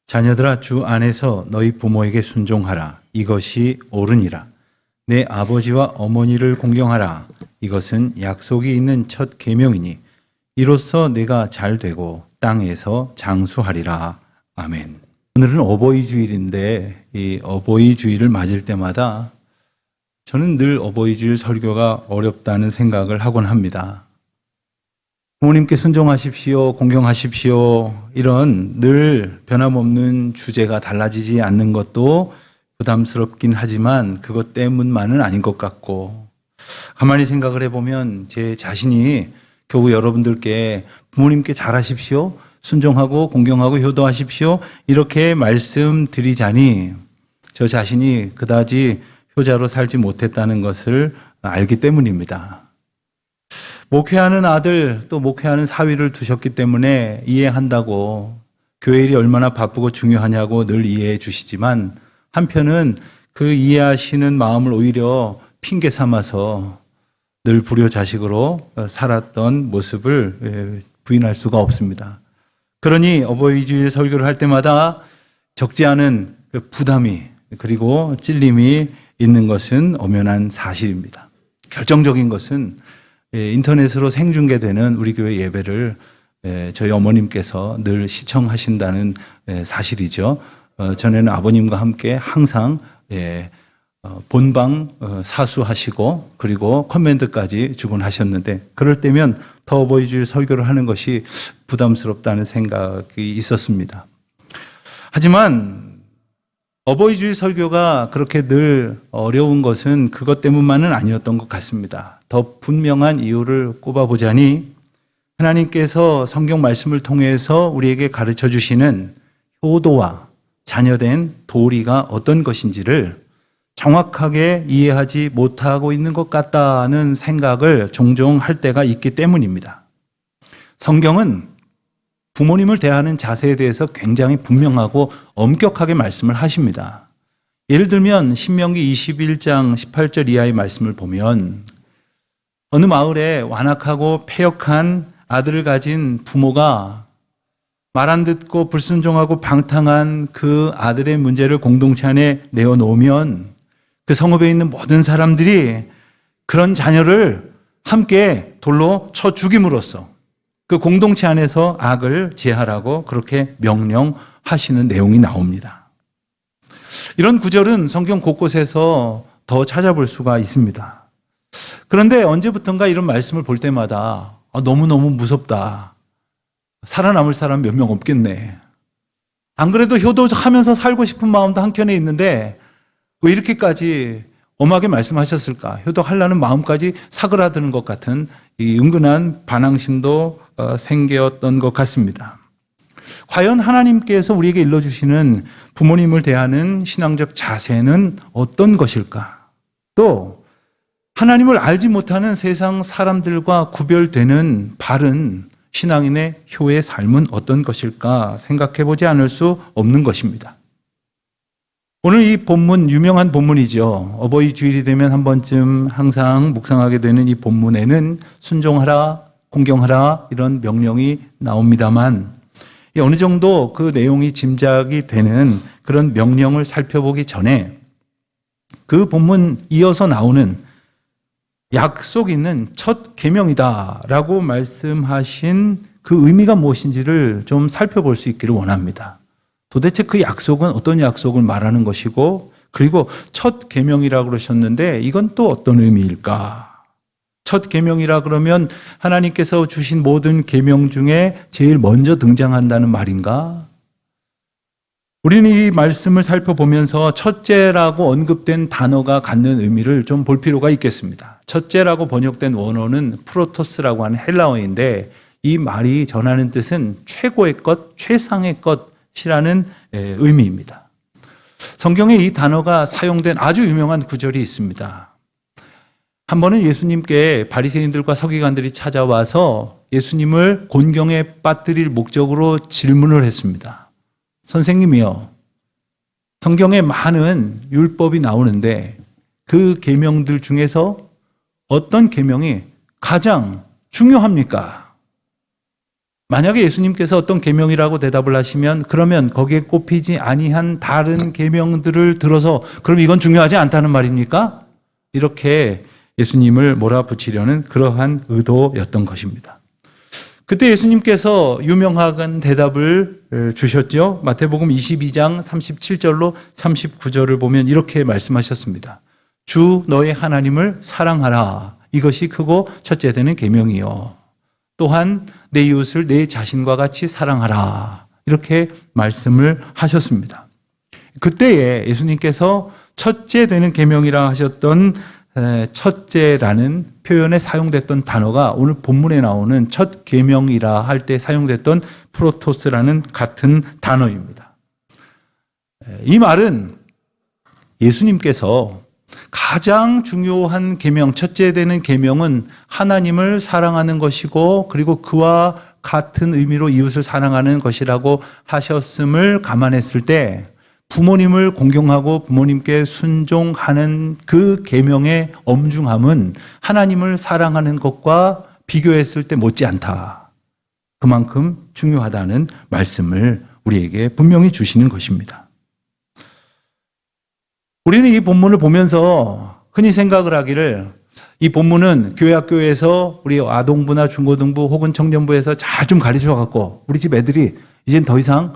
자녀들아, 주 안에서 너희 부모에게 순종하라. 이것이 옳으니라. 내 아버지와 어머니를 공경하라. 이것은 약속이 있는 첫 계명이니 이로써 내가 잘 되고 땅에서 장수하리라. 아멘. 오늘은 어버이 주일인데 이 어버이 주일을 맞을 때마다 저는 늘 어버이 주일 설교가 어렵다는 생각을 하곤 합니다. 부모님께 순종하십시오, 공경하십시오, 이런 늘 변함없는 주제가 달라지지 않는 것도 부담스럽긴 하지만 그것 때문만은 아닌 것 같고, 가만히 생각을 해보면 제 자신이 겨우 여러분들께 부모님께 잘하십시오, 순종하고 공경하고 효도하십시오, 이렇게 말씀드리자니 저 자신이 그다지 효자로 살지 못했다는 것을 알기 때문입니다. 목회하는 아들, 또 목회하는 사위를 두셨기 때문에 이해한다고, 교회 일이 얼마나 바쁘고 중요하냐고 늘 이해해 주시지만 한편은 그 이해하시는 마음을 오히려 핑계 삼아서 늘 불효자식으로 살았던 모습을 부인할 수가 없습니다. 그러니 어버이 주일 설교를 할 때마다 적지 않은 부담이 그리고 찔림이 있는 것은 엄연한 사실입니다. 결정적인 것은 인터넷으로 생중계되는 우리 교회 예배를 저희 어머님께서 늘 시청하신다는 사실이죠. 전에는 아버님과 함께 항상 본방 사수하시고 그리고 커맨드까지 주곤 하셨는데, 그럴 때면 더 어버이 주일 설교를 하는 것이 부담스럽다는 생각이 있었습니다. 하지만 어버이 주일 설교가 그렇게 늘 어려운 것은 그것 때문만은 아니었던 것 같습니다. 더 분명한 이유를 꼽아보자니 하나님께서 성경 말씀을 통해서 우리에게 가르쳐 주시는 효도와 자녀된 도리가 어떤 것인지를 정확하게 이해하지 못하고 있는 것 같다는 생각을 종종 할 때가 있기 때문입니다. 성경은 부모님을 대하는 자세에 대해서 굉장히 분명하고 엄격하게 말씀을 하십니다. 예를 들면 신명기 21장 18절 이하의 말씀을 보면 어느 마을에 완악하고 패역한 아들을 가진 부모가 말 안 듣고 불순종하고 방탕한 그 아들의 문제를 공동체 안에 내어놓으면 그 성읍에 있는 모든 사람들이 그런 자녀를 함께 돌로 쳐 죽임으로써 그 공동체 안에서 악을 제하라고 그렇게 명령하시는 내용이 나옵니다. 이런 구절은 성경 곳곳에서 더 찾아볼 수가 있습니다. 그런데 언제부턴가 이런 말씀을 볼 때마다 너무너무 무섭다. 살아남을 사람 몇 명 없겠네. 안 그래도 효도하면서 살고 싶은 마음도 한켠에 있는데 왜 이렇게까지 엄하게 말씀하셨을까? 효도하려는 마음까지 사그라드는 것 같은 이 은근한 반항심도 생겼던 것 같습니다. 과연 하나님께서 우리에게 일러주시는 부모님을 대하는 신앙적 자세는 어떤 것일까? 또 하나님을 알지 못하는 세상 사람들과 구별되는 바른 신앙인의 효의 삶은 어떤 것일까 생각해 보지 않을 수 없는 것입니다. 오늘 이 본문, 유명한 본문이죠. 어버이 주일이 되면 한 번쯤 항상 묵상하게 되는 이 본문에는 순종하라, 공경하라 이런 명령이 나옵니다만 어느 정도 그 내용이 짐작이 되는 그런 명령을 살펴보기 전에 그 본문 이어서 나오는 약속 있는 첫 계명이다라고 말씀하신 그 의미가 무엇인지를 좀 살펴볼 수 있기를 원합니다. 도대체 그 약속은 어떤 약속을 말하는 것이고, 그리고 첫 계명이라고 그러셨는데 이건 또 어떤 의미일까? 첫 계명이라 그러면 하나님께서 주신 모든 계명 중에 제일 먼저 등장한다는 말인가? 우리는 이 말씀을 살펴보면서 첫째라고 언급된 단어가 갖는 의미를 좀 볼 필요가 있겠습니다. 첫째라고 번역된 원어는 프로토스라고 하는 헬라어인데 이 말이 전하는 뜻은 최고의 것, 최상의 것이라는 의미입니다. 성경에 이 단어가 사용된 아주 유명한 구절이 있습니다. 한 번은 예수님께 바리새인들과 서기관들이 찾아와서 예수님을 곤경에 빠뜨릴 목적으로 질문을 했습니다. 선생님이요, 성경에 많은 율법이 나오는데 그 계명들 중에서 어떤 계명이 가장 중요합니까? 만약에 예수님께서 어떤 계명이라고 대답을 하시면 그러면 거기에 꼽히지 아니한 다른 계명들을 들어서 그럼 이건 중요하지 않다는 말입니까? 이렇게 예수님을 몰아붙이려는 그러한 의도였던 것입니다. 그때 예수님께서 유명한 대답을 주셨죠. 마태복음 22장 37절로 39절을 보면 이렇게 말씀하셨습니다. 주 너의 하나님을 사랑하라. 이것이 크고 첫째 되는 계명이요. 또한 내 이웃을 내 자신과 같이 사랑하라. 이렇게 말씀을 하셨습니다. 그때에 예수님께서 첫째 되는 계명이라 하셨던 첫째라는 표현에 사용됐던 단어가 오늘 본문에 나오는 첫 계명이라 할 때 사용됐던 프로토스라는 같은 단어입니다. 이 말은 예수님께서 가장 중요한 계명, 첫째 되는 계명은 하나님을 사랑하는 것이고 그리고 그와 같은 의미로 이웃을 사랑하는 것이라고 하셨음을 감안했을 때 부모님을 공경하고 부모님께 순종하는 그 계명의 엄중함은 하나님을 사랑하는 것과 비교했을 때 못지않다. 그만큼 중요하다는 말씀을 우리에게 분명히 주시는 것입니다. 우리는 이 본문을 보면서 흔히 생각을 하기를 이 본문은 교회 학교에서 우리 아동부나 중고등부 혹은 청년부에서 잘 좀 가르쳐갖고 우리 집 애들이 이젠 더 이상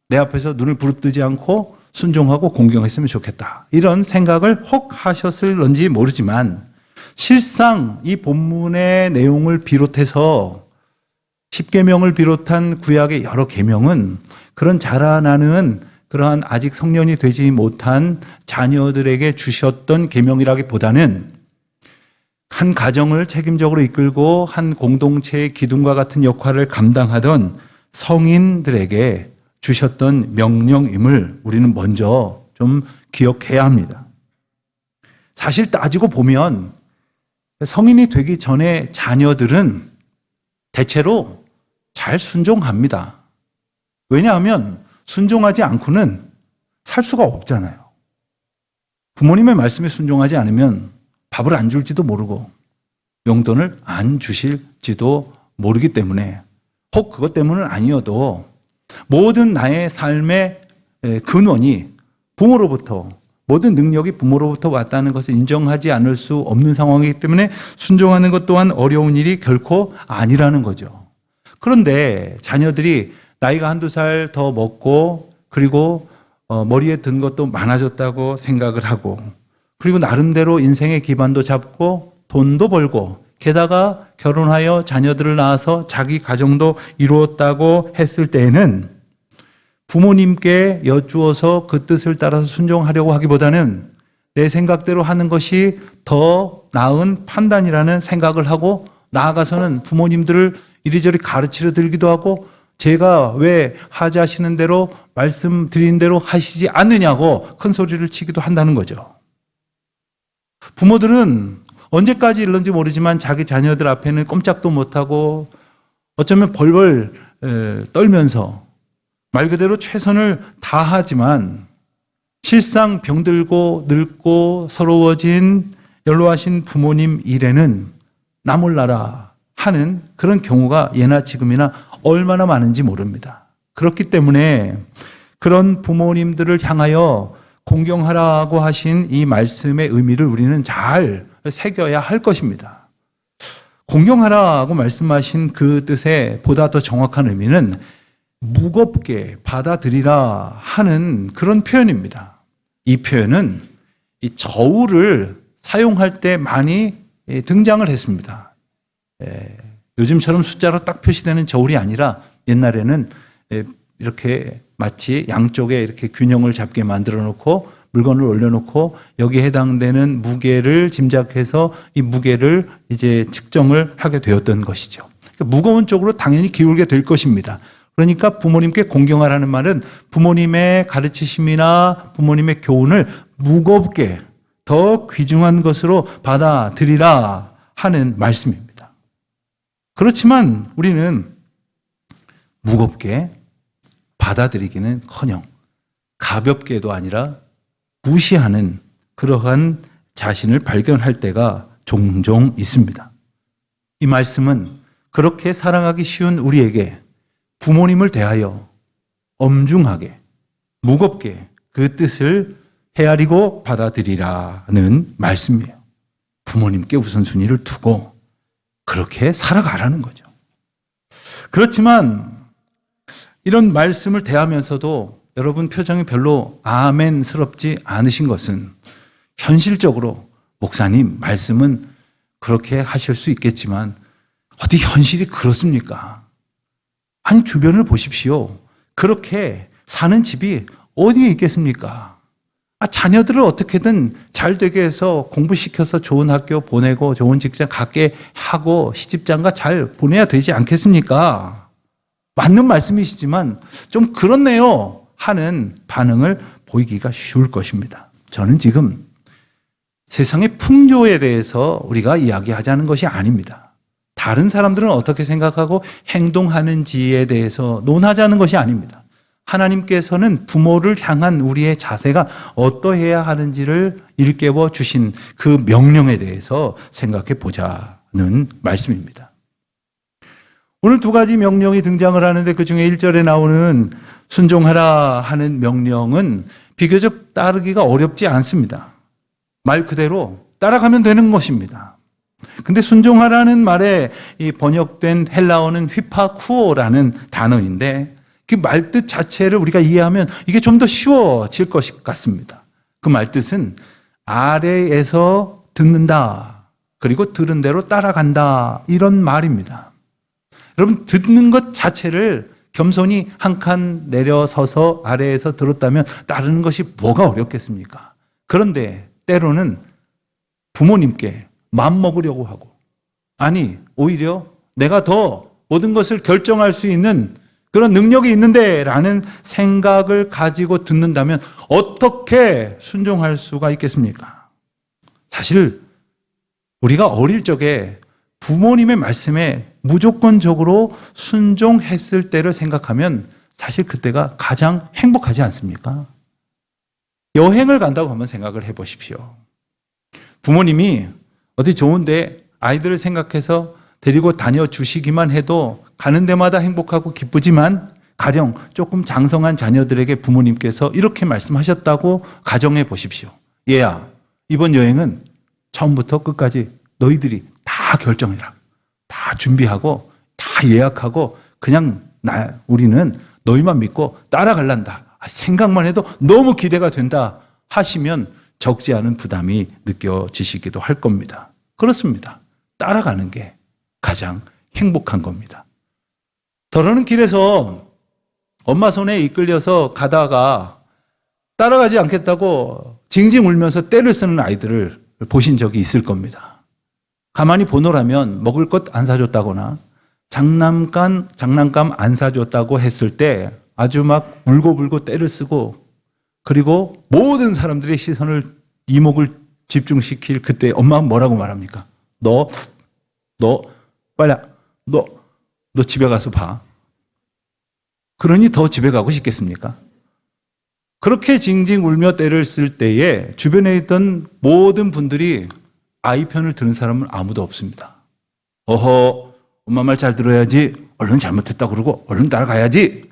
내 앞에서 눈을 부릅뜨지 않고 순종하고 공경했으면 좋겠다. 이런 생각을 혹 하셨을런지 모르지만 실상 이 본문의 내용을 비롯해서 십계명을 비롯한 구약의 여러 계명은 그런 자라나는 그러한 아직 성년이 되지 못한 자녀들에게 주셨던 계명이라기보다는 한 가정을 책임적으로 이끌고 한 공동체의 기둥과 같은 역할을 감당하던 성인들에게 주셨던 명령임을 우리는 먼저 좀 기억해야 합니다. 사실 따지고 보면 성인이 되기 전에 자녀들은 대체로 잘 순종합니다. 왜냐하면 순종하지 않고는 살 수가 없잖아요. 부모님의 말씀에 순종하지 않으면 밥을 안 줄지도 모르고 용돈을 안 주실지도 모르기 때문에 혹 그것 때문은 아니어도 모든 나의 삶의 근원이 부모로부터 모든 능력이 부모로부터 왔다는 것을 인정하지 않을 수 없는 상황이기 때문에 순종하는 것 또한 어려운 일이 결코 아니라는 거죠. 그런데 자녀들이 나이가 한두 살 더 먹고 그리고 머리에 든 것도 많아졌다고 생각을 하고 그리고 나름대로 인생의 기반도 잡고 돈도 벌고 게다가 결혼하여 자녀들을 낳아서 자기 가정도 이루었다고 했을 때에는 부모님께 여쭈어서 그 뜻을 따라서 순종하려고 하기보다는 내 생각대로 하는 것이 더 나은 판단이라는 생각을 하고 나아가서는 부모님들을 이리저리 가르치려 들기도 하고 제가 왜 하자시는 대로 말씀드린 대로 하시지 않느냐고 큰 소리를 치기도 한다는 거죠. 부모들은 언제까지 이런지 모르지만 자기 자녀들 앞에는 꼼짝도 못하고 어쩌면 벌벌 떨면서 말 그대로 최선을 다하지만 실상 병들고 늙고 서러워진 연로하신 부모님 일에는 나 몰라라 하는 그런 경우가 예나 지금이나 얼마나 많은지 모릅니다. 그렇기 때문에 그런 부모님들을 향하여 공경하라고 하신 이 말씀의 의미를 우리는 잘 새겨야 할 것입니다. 공경하라고 말씀하신 그 뜻의 보다 더 정확한 의미는 무겁게 받아들이라 하는 그런 표현입니다. 이 표현은 이 저울을 사용할 때 많이 등장을 했습니다. 요즘처럼 숫자로 딱 표시되는 저울이 아니라 옛날에는 이렇게 마치 양쪽에 이렇게 균형을 잡게 만들어 놓고 물건을 올려놓고 여기에 해당되는 무게를 짐작해서 이 무게를 이제 측정을 하게 되었던 것이죠. 그러니까 무거운 쪽으로 당연히 기울게 될 것입니다. 그러니까 부모님께 공경하라는 말은 부모님의 가르치심이나 부모님의 교훈을 무겁게 더 귀중한 것으로 받아들이라 하는 말씀입니다. 그렇지만 우리는 무겁게 받아들이기는커녕 가볍게도 아니라 무시하는 그러한 자신을 발견할 때가 종종 있습니다. 이 말씀은 그렇게 사랑하기 쉬운 우리에게 부모님을 대하여 엄중하게, 무겁게 그 뜻을 헤아리고 받아들이라는 말씀이에요. 부모님께 우선순위를 두고 그렇게 살아가라는 거죠. 그렇지만 이런 말씀을 대하면서도 여러분 표정이 별로 아멘스럽지 않으신 것은 현실적으로 목사님 말씀은 그렇게 하실 수 있겠지만 어디 현실이 그렇습니까? 아니 주변을 보십시오. 그렇게 사는 집이 어디에 있겠습니까? 자녀들을 어떻게든 잘 되게 해서 공부시켜서 좋은 학교 보내고 좋은 직장 갖게 하고 시집장가 잘 보내야 되지 않겠습니까? 맞는 말씀이시지만 좀 그렇네요 하는 반응을 보이기가 쉬울 것입니다. 저는 지금 세상의 풍조에 대해서 우리가 이야기하자는 것이 아닙니다. 다른 사람들은 어떻게 생각하고 행동하는지에 대해서 논하자는 것이 아닙니다. 하나님께서는 부모를 향한 우리의 자세가 어떠해야 하는지를 일깨워 주신 그 명령에 대해서 생각해 보자는 말씀입니다. 오늘 두 가지 명령이 등장을 하는데 그중에 1절에 나오는 순종하라 하는 명령은 비교적 따르기가 어렵지 않습니다. 말 그대로 따라가면 되는 것입니다. 근데 순종하라는 말에 이 번역된 헬라어는 휘파쿠오라는 단어인데 그 말뜻 자체를 우리가 이해하면 이게 좀 더 쉬워질 것 같습니다. 그 말뜻은 아래에서 듣는다. 그리고 들은 대로 따라간다. 이런 말입니다. 여러분 듣는 것 자체를 겸손히 한 칸 내려서서 아래에서 들었다면 따르는 것이 뭐가 어렵겠습니까? 그런데 때로는 부모님께 맘먹으려고 하고 아니 오히려 내가 더 모든 것을 결정할 수 있는 그런 능력이 있는데 라는 생각을 가지고 듣는다면 어떻게 순종할 수가 있겠습니까? 사실 우리가 어릴 적에 부모님의 말씀에 무조건적으로 순종했을 때를 생각하면 사실 그때가 가장 행복하지 않습니까? 여행을 간다고 한번 생각을 해보십시오. 부모님이 어디 좋은데 아이들을 생각해서 데리고 다녀주시기만 해도 가는 데마다 행복하고 기쁘지만 가령 조금 장성한 자녀들에게 부모님께서 이렇게 말씀하셨다고 가정해 보십시오. 얘야, 이번 여행은 처음부터 끝까지 너희들이 다 결정해라. 다 준비하고 다 예약하고 그냥 우리는 너희만 믿고 따라갈란다. 생각만 해도 너무 기대가 된다 하시면 적지 않은 부담이 느껴지시기도 할 겁니다. 그렇습니다. 따라가는 게 가장 행복한 겁니다. 더러는 길에서 엄마 손에 이끌려서 가다가 따라가지 않겠다고 징징 울면서 떼를 쓰는 아이들을 보신 적이 있을 겁니다. 가만히 보노라면 먹을 것 안 사줬다거나 장난감 안 사줬다고 했을 때 아주 막 울고불고 떼를 쓰고 그리고 모든 사람들의 시선을 이목을 집중시킬 그때 엄마는 뭐라고 말합니까? 너 집에 가서 봐. 그러니 더 집에 가고 싶겠습니까? 그렇게 징징 울며 떼를 쓸 때에 주변에 있던 모든 분들이 아이 편을 드는 사람은 아무도 없습니다. 어허, 엄마 말 잘 들어야지. 얼른 잘못했다 그러고 얼른 따라가야지.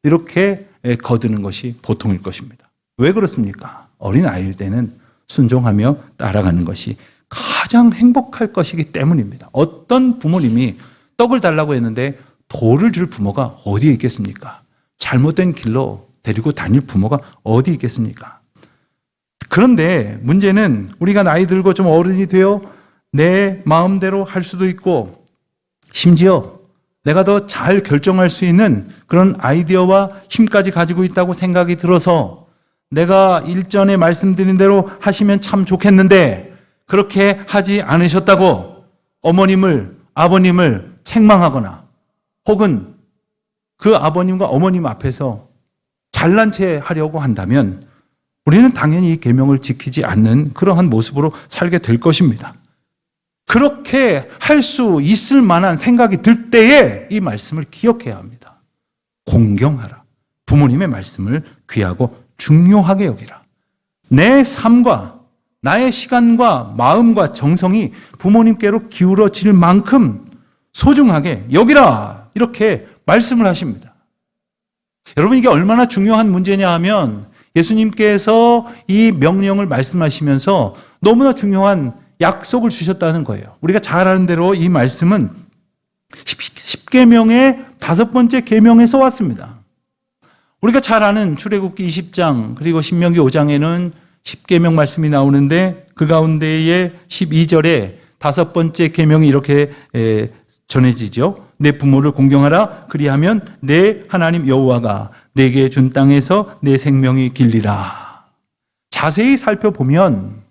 이렇게 거드는 것이 보통일 것입니다. 왜 그렇습니까? 어린 아이일 때는 순종하며 따라가는 것이 가장 행복할 것이기 때문입니다. 어떤 부모님이 떡을 달라고 했는데 돌을 줄 부모가 어디에 있겠습니까? 잘못된 길로 데리고 다닐 부모가 어디 있겠습니까? 그런데 문제는 우리가 나이 들고 좀 어른이 되어 내 마음대로 할 수도 있고 심지어 내가 더 잘 결정할 수 있는 그런 아이디어와 힘까지 가지고 있다고 생각이 들어서 내가 일전에 말씀드린 대로 하시면 참 좋겠는데 그렇게 하지 않으셨다고 어머님을, 아버님을 책망하거나 혹은 그 아버님과 어머님 앞에서 잘난 체 하려고 한다면 우리는 당연히 이 계명을 지키지 않는 그러한 모습으로 살게 될 것입니다. 그렇게 할 수 있을 만한 생각이 들 때에 이 말씀을 기억해야 합니다. 공경하라. 부모님의 말씀을 귀하고 중요하게 여기라. 내 삶과 나의 시간과 마음과 정성이 부모님께로 기울어질 만큼 소중하게 여기라. 이렇게 말씀을 하십니다. 여러분, 이게 얼마나 중요한 문제냐 하면 예수님께서 이 명령을 말씀하시면서 너무나 중요한 약속을 주셨다는 거예요. 우리가 잘 아는 대로 이 말씀은 십계명의 5번째 계명에서 왔습니다. 우리가 잘 아는 출애굽기 20장 그리고 신명기 5장에는 십계명 말씀이 나오는데 그 가운데에 12절에 5번째 계명이 이렇게 전해지죠. 내 부모를 공경하라. 그리하면 내 하나님 여호와가 내게 준 땅에서 내 생명이 길리라. 자세히 살펴보면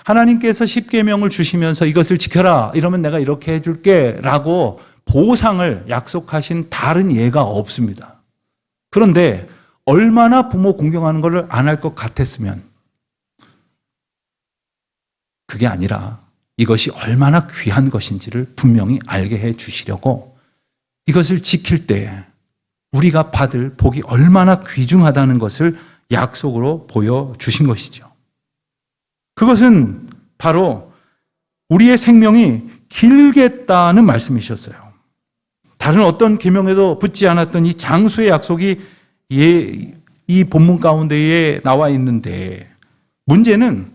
하나님께서 십계명을 주시면서 이것을 지켜라. 이러면 내가 이렇게 해줄게 라고 보상을 약속하신 다른 예가 없습니다. 그런데 얼마나 부모 공경하는 것을 안 할 것 같았으면 그게 아니라 이것이 얼마나 귀한 것인지를 분명히 알게 해 주시려고 이것을 지킬 때 우리가 받을 복이 얼마나 귀중하다는 것을 약속으로 보여주신 것이죠. 그것은 바로 우리의 생명이 길겠다는 말씀이셨어요. 다른 어떤 계명에도 붙지 않았던 이 장수의 약속이 이 본문 가운데에 나와 있는데 문제는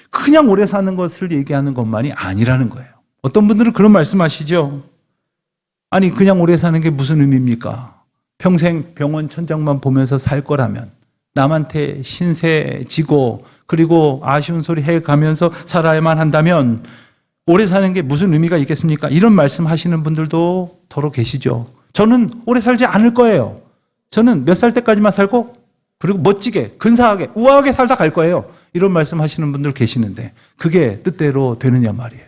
그냥 오래 사는 것을 얘기하는 것만이 아니라는 거예요. 어떤 분들은 그런 말씀하시죠. 아니 그냥 오래 사는 게 무슨 의미입니까? 평생 병원 천장만 보면서 살 거라면 남한테 신세 지고 그리고 아쉬운 소리 해가면서 살아야만 한다면 오래 사는 게 무슨 의미가 있겠습니까? 이런 말씀하시는 분들도 더러 계시죠. 저는 오래 살지 않을 거예요. 저는 몇 살 때까지만 살고 그리고 멋지게 근사하게 우아하게 살다 갈 거예요. 이런 말씀하시는 분들 계시는데 그게 뜻대로 되느냐 말이에요.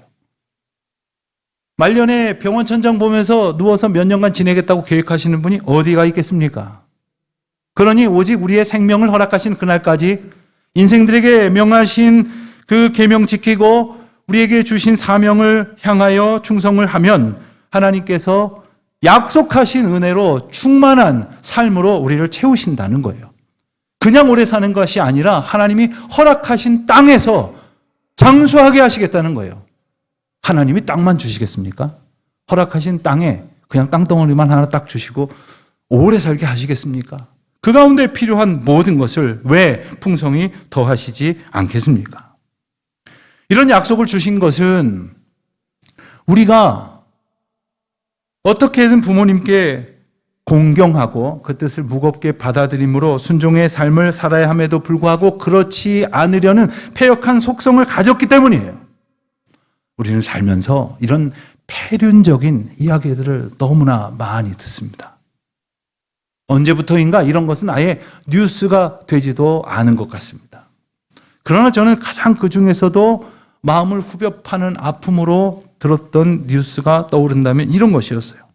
말년에 병원 천장 보면서 누워서 몇 년간 지내겠다고 계획하시는 분이 어디가 있겠습니까? 그러니 오직 우리의 생명을 허락하신 그날까지 인생들에게 명하신 그 계명 지키고 우리에게 주신 사명을 향하여 충성을 하면 하나님께서 약속하신 은혜로 충만한 삶으로 우리를 채우신다는 거예요. 그냥 오래 사는 것이 아니라 하나님이 허락하신 땅에서 장수하게 하시겠다는 거예요. 하나님이 땅만 주시겠습니까? 허락하신 땅에 그냥 땅덩어리만 하나 딱 주시고 오래 살게 하시겠습니까? 그 가운데 필요한 모든 것을 왜 풍성히 더하시지 않겠습니까? 이런 약속을 주신 것은 우리가 어떻게든 부모님께 공경하고 그 뜻을 무겁게 받아들임으로 순종의 삶을 살아야 함에도 불구하고 그렇지 않으려는 패역한 속성을 가졌기 때문이에요. 우리는 살면서 이런 폐륜적인 이야기들을 너무나 많이 듣습니다. 언제부터인가 이런 것은 아예 뉴스가 되지도 않은 것 같습니다. 그러나 저는 가장 그 중에서도 마음을 후벼 파는 아픔으로 들었던 뉴스가 떠오른다면 이런 것이었어요.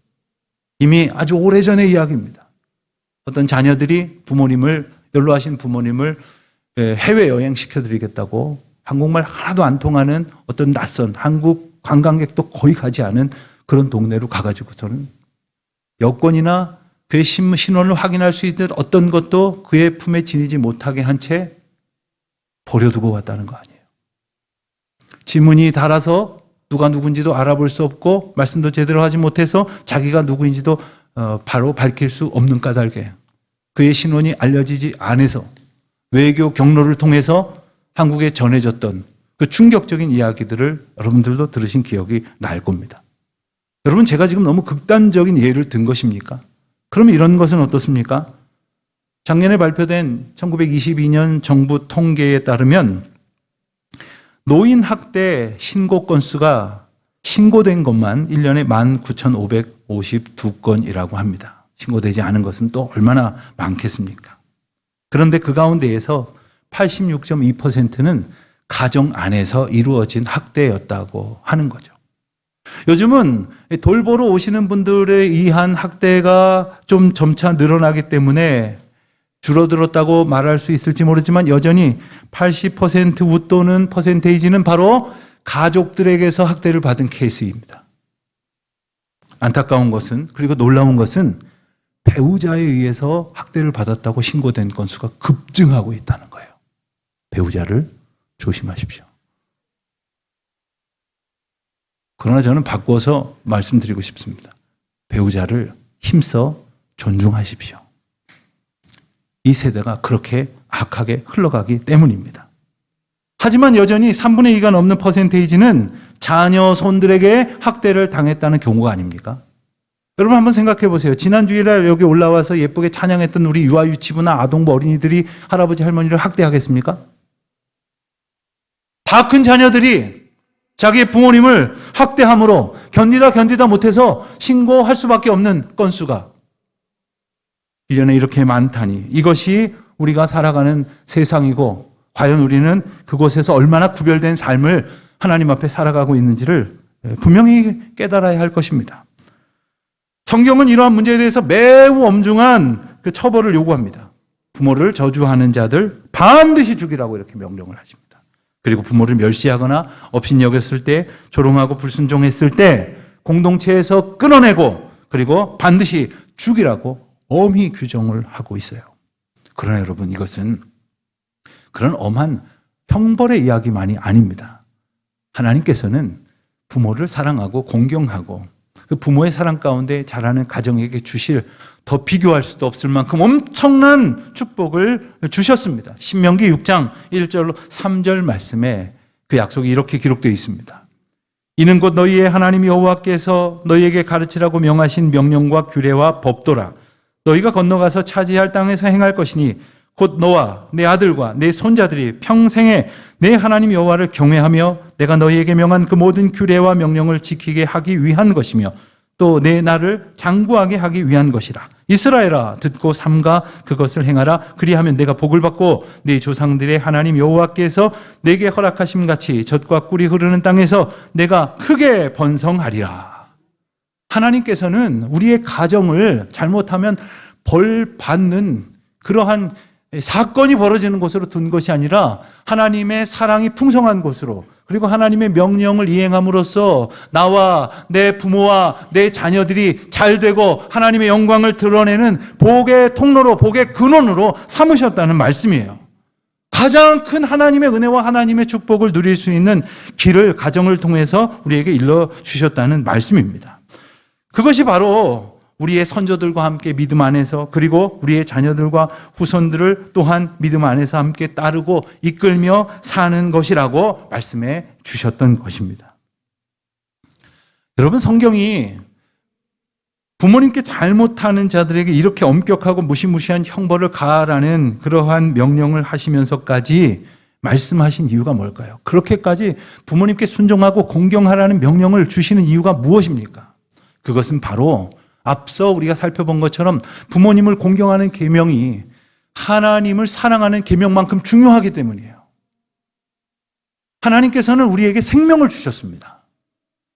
이미 아주 오래전의 이야기입니다. 어떤 자녀들이 연로하신 부모님을 해외여행 시켜드리겠다고 한국말 하나도 안 통하는 어떤 낯선 한국 관광객도 거의 가지 않은 그런 동네로 가가지고서는 여권이나 그의 신원을 확인할 수 있는 어떤 것도 그의 품에 지니지 못하게 한 채 버려두고 왔다는 거 아니에요. 지문이 달아서 누가 누군지도 알아볼 수 없고 말씀도 제대로 하지 못해서 자기가 누구인지도 바로 밝힐 수 없는 까닭에 그의 신원이 알려지지 않아서 외교 경로를 통해서 한국에 전해졌던 그 충격적인 이야기들을 여러분들도 들으신 기억이 날 겁니다. 여러분 제가 지금 너무 극단적인 예를 든 것입니까? 그러면 이런 것은 어떻습니까? 작년에 발표된 1922년 정부 통계에 따르면 노인 학대 신고 건수가 신고된 것만 1년에 19,552건이라고 합니다. 신고되지 않은 것은 또 얼마나 많겠습니까? 그런데 그 가운데에서 86.2%는 가정 안에서 이루어진 학대였다고 하는 거죠. 요즘은 돌보러 오시는 분들에 의한 학대가 좀 점차 늘어나기 때문에 줄어들었다고 말할 수 있을지 모르지만 여전히 80% 웃도는 퍼센테이지는 바로 가족들에게서 학대를 받은 케이스입니다. 안타까운 것은 그리고 놀라운 것은 배우자에 의해서 학대를 받았다고 신고된 건수가 급증하고 있다는 거예요. 배우자를 조심하십시오. 그러나 저는 바꿔서 말씀드리고 싶습니다. 배우자를 힘써 존중하십시오. 이 세대가 그렇게 악하게 흘러가기 때문입니다. 하지만 여전히 3분의 2가 넘는 퍼센테이지는 자녀, 손들에게 학대를 당했다는 경우가 아닙니까? 여러분 한번 생각해 보세요. 지난 주일날 여기 올라와서 예쁘게 찬양했던 우리 유아 유치부나 아동부 어린이들이 할아버지 할머니를 학대하겠습니까? 다 큰 자녀들이 자기의 부모님을 학대함으로 견디다 못해서 신고할 수밖에 없는 건수가 1년에 이렇게 많다니, 이것이 우리가 살아가는 세상이고 과연 우리는 그곳에서 얼마나 구별된 삶을 하나님 앞에 살아가고 있는지를 분명히 깨달아야 할 것입니다. 성경은 이러한 문제에 대해서 매우 엄중한 그 처벌을 요구합니다. 부모를 저주하는 자들 반드시 죽이라고 이렇게 명령을 하십니다. 그리고 부모를 멸시하거나 업신여겼을 때, 조롱하고 불순종했을 때 공동체에서 끊어내고 그리고 반드시 죽이라고 엄히 규정을 하고 있어요. 그러나 여러분, 이것은 그런 엄한 형벌의 이야기만이 아닙니다. 하나님께서는 부모를 사랑하고 공경하고 그 부모의 사랑 가운데 자라는 가정에게 주실 더 비교할 수도 없을 만큼 엄청난 축복을 주셨습니다. 신명기 6장 1절로 3절 말씀에 그 약속이 이렇게 기록되어 있습니다. 이는 곧 너희의 하나님 여호와께서 너희에게 가르치라고 명하신 명령과 규례와 법도라. 너희가 건너가서 차지할 땅에서 행할 것이니 곧 너와 내 아들과 내 손자들이 평생에 내 하나님 여호와를 경외하며 내가 너희에게 명한 그 모든 규례와 명령을 지키게 하기 위한 것이며 또 내 나를 장구하게 하기 위한 것이라. 이스라엘아, 듣고 삼가 그것을 행하라. 그리하면 내가 복을 받고 네 조상들의 하나님 여호와께서 내게 허락하심 같이 젖과 꿀이 흐르는 땅에서 내가 크게 번성하리라. 하나님께서는 우리의 가정을 잘못하면 벌 받는 그러한 사건이 벌어지는 곳으로 둔 것이 아니라 하나님의 사랑이 풍성한 곳으로, 그리고 하나님의 명령을 이행함으로써 나와 내 부모와 내 자녀들이 잘 되고 하나님의 영광을 드러내는 복의 통로로, 복의 근원으로 삼으셨다는 말씀이에요. 가장 큰 하나님의 은혜와 하나님의 축복을 누릴 수 있는 길을 가정을 통해서 우리에게 일러주셨다는 말씀입니다. 그것이 바로 우리의 선조들과 함께 믿음 안에서, 그리고 우리의 자녀들과 후손들을 또한 믿음 안에서 함께 따르고 이끌며 사는 것이라고 말씀해 주셨던 것입니다. 여러분, 성경이 부모님께 잘못하는 자들에게 이렇게 엄격하고 무시무시한 형벌을 가하라는 그러한 명령을 하시면서까지 말씀하신 이유가 뭘까요? 그렇게까지 부모님께 순종하고 공경하라는 명령을 주시는 이유가 무엇입니까? 그것은 바로 앞서 우리가 살펴본 것처럼 부모님을 공경하는 계명이 하나님을 사랑하는 계명만큼 중요하기 때문이에요. 하나님께서는 우리에게 생명을 주셨습니다.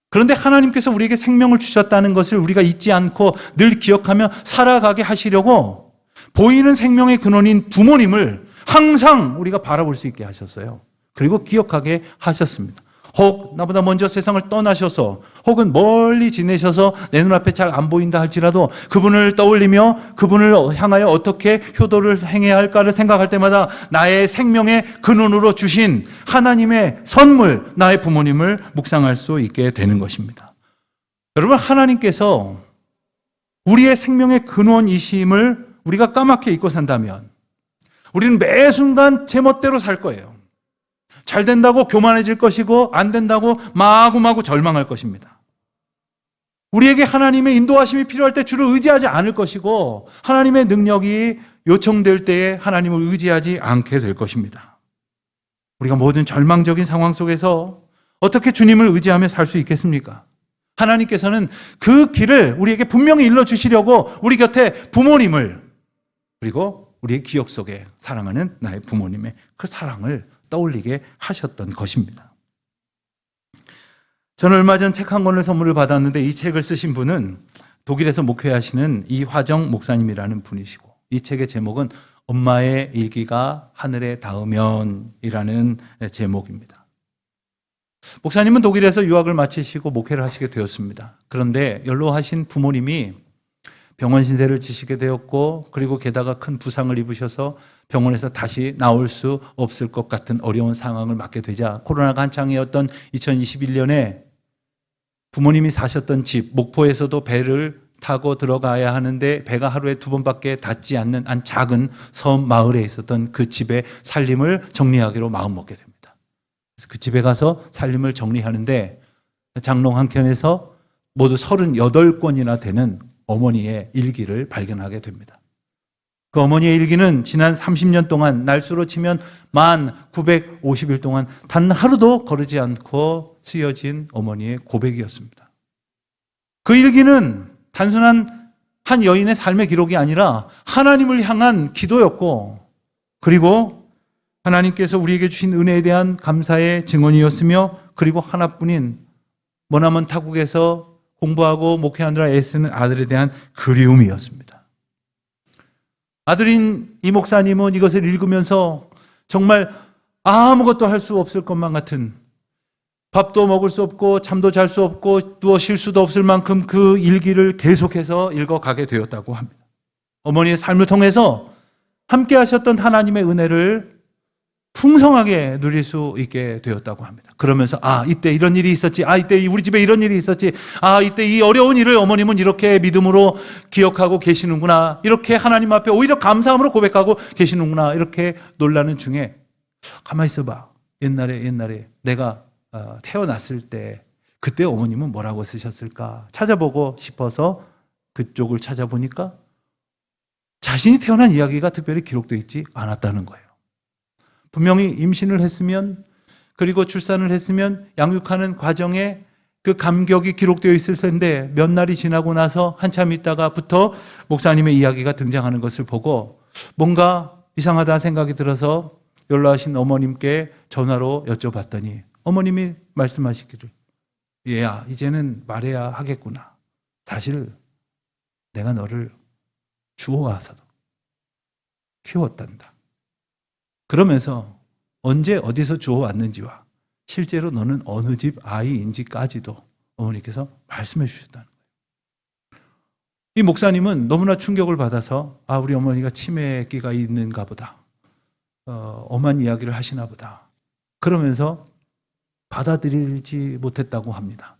그런데 하나님께서 우리에게 생명을 주셨다는 것을 우리가 잊지 않고 늘 기억하며 살아가게 하시려고 보이는 생명의 근원인 부모님을 항상 우리가 바라볼 수 있게 하셨어요. 그리고 기억하게 하셨습니다. 혹 나보다 먼저 세상을 떠나셔서 혹은 멀리 지내셔서 내 눈앞에 잘 안 보인다 할지라도 그분을 떠올리며 그분을 향하여 어떻게 효도를 행해야 할까를 생각할 때마다 나의 생명의 근원으로 주신 하나님의 선물, 나의 부모님을 묵상할 수 있게 되는 것입니다. 여러분, 하나님께서 우리의 생명의 근원이심을 우리가 까맣게 잊고 산다면 우리는 매 순간 제멋대로 살 거예요. 잘 된다고 교만해질 것이고 안 된다고 마구마구 절망할 것입니다. 우리에게 하나님의 인도하심이 필요할 때 주를 의지하지 않을 것이고 하나님의 능력이 요청될 때에 하나님을 의지하지 않게 될 것입니다. 우리가 모든 절망적인 상황 속에서 어떻게 주님을 의지하며 살 수 있겠습니까? 하나님께서는 그 길을 우리에게 분명히 일러주시려고 우리 곁에 부모님을, 그리고 우리의 기억 속에 사랑하는 나의 부모님의 그 사랑을 떠올리게 하셨던 것입니다. 저는 얼마 전 책 한 권을 선물을 받았는데 이 책을 쓰신 분은 독일에서 목회하시는 이화정 목사님이라는 분이시고, 이 책의 제목은 엄마의 일기가 하늘에 닿으면이라는 제목입니다. 목사님은 독일에서 유학을 마치시고 목회를 하시게 되었습니다. 그런데 연로하신 부모님이 병원 신세를 지시게 되었고, 그리고 게다가 큰 부상을 입으셔서 병원에서 다시 나올 수 없을 것 같은 어려운 상황을 맞게 되자 코로나가 한창이었던 2021년에 부모님이 사셨던 집, 목포에서도 배를 타고 들어가야 하는데 배가 하루에 2번밖에 닿지 않는 한 작은 섬 마을에 있었던 그 집의 살림을 정리하기로 마음먹게 됩니다. 그래서 그 집에 가서 살림을 정리하는데 장롱 한 켠에서 모두 38권이나 되는 어머니의 일기를 발견하게 됩니다. 그 어머니의 일기는 지난 30년 동안 날수로 치면 1950일 동안 단 하루도 거르지 않고 쓰여진 어머니의 고백이었습니다. 그 일기는 단순한 한 여인의 삶의 기록이 아니라 하나님을 향한 기도였고, 그리고 하나님께서 우리에게 주신 은혜에 대한 감사의 증언이었으며, 그리고 하나뿐인 머나먼 타국에서 공부하고 목회하느라 애쓰는 아들에 대한 그리움이었습니다. 아들인 이 목사님은 이것을 읽으면서 정말 아무것도 할 수 없을 것만 같은, 밥도 먹을 수 없고 잠도 잘 수 없고 누워 쉴 수도 없을 만큼 그 일기를 계속해서 읽어가게 되었다고 합니다. 어머니의 삶을 통해서 함께 하셨던 하나님의 은혜를 풍성하게 누릴 수 있게 되었다고 합니다. 그러면서 이때 이런 일이 있었지, 이때 우리 집에 이런 일이 있었지, 이때 이 어려운 일을 어머님은 이렇게 믿음으로 기억하고 계시는구나, 이렇게 하나님 앞에 오히려 감사함으로 고백하고 계시는구나, 이렇게 놀라는 중에 가만히 있어봐. 옛날에 내가 태어났을 때 그때 어머님은 뭐라고 쓰셨을까 찾아보고 싶어서 그쪽을 찾아보니까 자신이 태어난 이야기가 특별히 기록되어 있지 않았다는 거예요. 분명히 임신을 했으면, 그리고 출산을 했으면 양육하는 과정에 그 감격이 기록되어 있을 텐데 몇 날이 지나고 나서 한참 있다가부터 목사님의 이야기가 등장하는 것을 보고 뭔가 이상하다 생각이 들어서 연락하신 어머님께 전화로 여쭤봤더니 어머님이 말씀하시기를, 얘야, 이제는 말해야 하겠구나. 사실 내가 너를 주워와서도 키웠단다. 그러면서 언제 어디서 주워왔는지와 실제로 너는 어느 집 아이인지까지도 어머니께서 말씀해 주셨다는 거예요. 이 목사님은 너무나 충격을 받아서 우리 어머니가 치매기가 있는가 보다, 엄한 이야기를 하시나 보다, 그러면서 받아들이지 못했다고 합니다.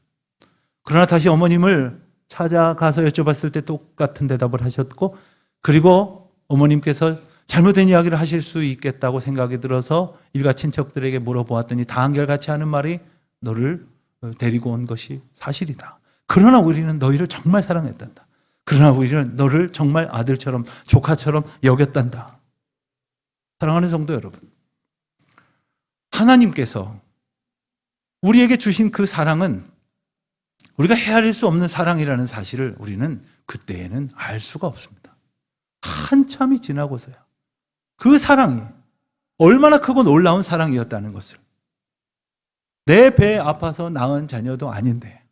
그러나 다시 어머님을 찾아가서 여쭤봤을 때 똑같은 대답을 하셨고, 그리고 어머님께서 잘못된 이야기를 하실 수 있겠다고 생각이 들어서 일가 친척들에게 물어보았더니 다 한결같이 하는 말이 너를 데리고 온 것이 사실이다. 그러나 우리는 너희를 정말 사랑했단다. 그러나 우리는 너를 정말 아들처럼 조카처럼 여겼단다. 사랑하는 성도 여러분, 하나님께서 우리에게 주신 그 사랑은 우리가 헤아릴 수 없는 사랑이라는 사실을 우리는 그때에는 알 수가 없습니다. 한참이 지나고서야 그 사랑이 얼마나 크고 놀라운 사랑이었다는 것을, 내 배에 아파서 낳은 자녀도 아닌데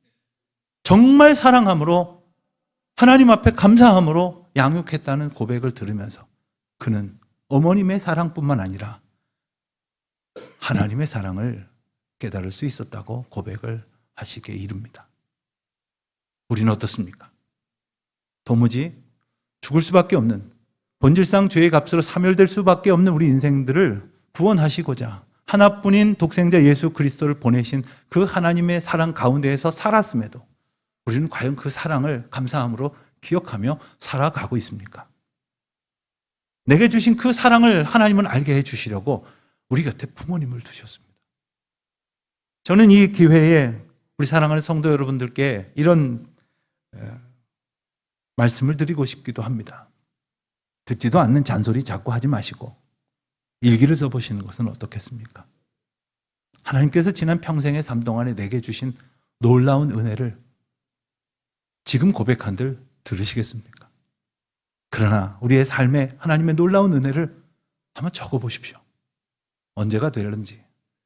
정말 사랑함으로 하나님 앞에 감사함으로 양육했다는 고백을 들으면서 그는 어머님의 사랑뿐만 아니라 하나님의 사랑을 깨달을 수 있었다고 고백을 하시게 이릅니다. 우리는 어떻습니까? 도무지 죽을 수밖에 없는, 본질상 죄의 값으로 사멸될 수밖에 없는 우리 인생들을 구원하시고자 하나뿐인 독생자 예수 그리스도를 보내신 그 하나님의 사랑 가운데에서 살았음에도 우리는 과연 그 사랑을 감사함으로 기억하며 살아가고 있습니까? 내게 주신 그 사랑을 하나님은 알게 해주시려고 우리 곁에 부모님을 두셨습니다. 저는 이 기회에 우리 사랑하는 성도 여러분들께 이런 말씀을 드리고 싶기도 합니다. 듣지도 않는 잔소리 자꾸 하지 마시고 일기를 써보시는 것은 어떻겠습니까? 하나님께서 지난 평생의 삶 동안에 내게 주신 놀라운 은혜를 지금 고백한들 들으시겠습니까? 그러나 우리의 삶에 하나님의 놀라운 은혜를 한번 적어보십시오. 언제가 되는지.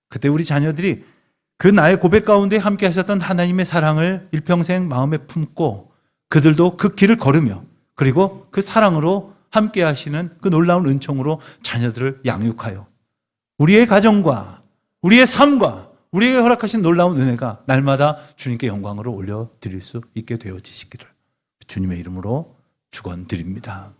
그때 우리 자녀들이 그 나의 고백 가운데 함께 하셨던 하나님의 사랑을 일평생 마음에 품고 그들도 그 길을 걸으며 그리고 그 사랑으로 함께 하시는 그 놀라운 은총으로 자녀들을 양육하여 우리의 가정과 우리의 삶과 우리에게 허락하신 놀라운 은혜가 날마다 주님께 영광으로 올려드릴 수 있게 되어지시기를 주님의 이름으로 축원드립니다.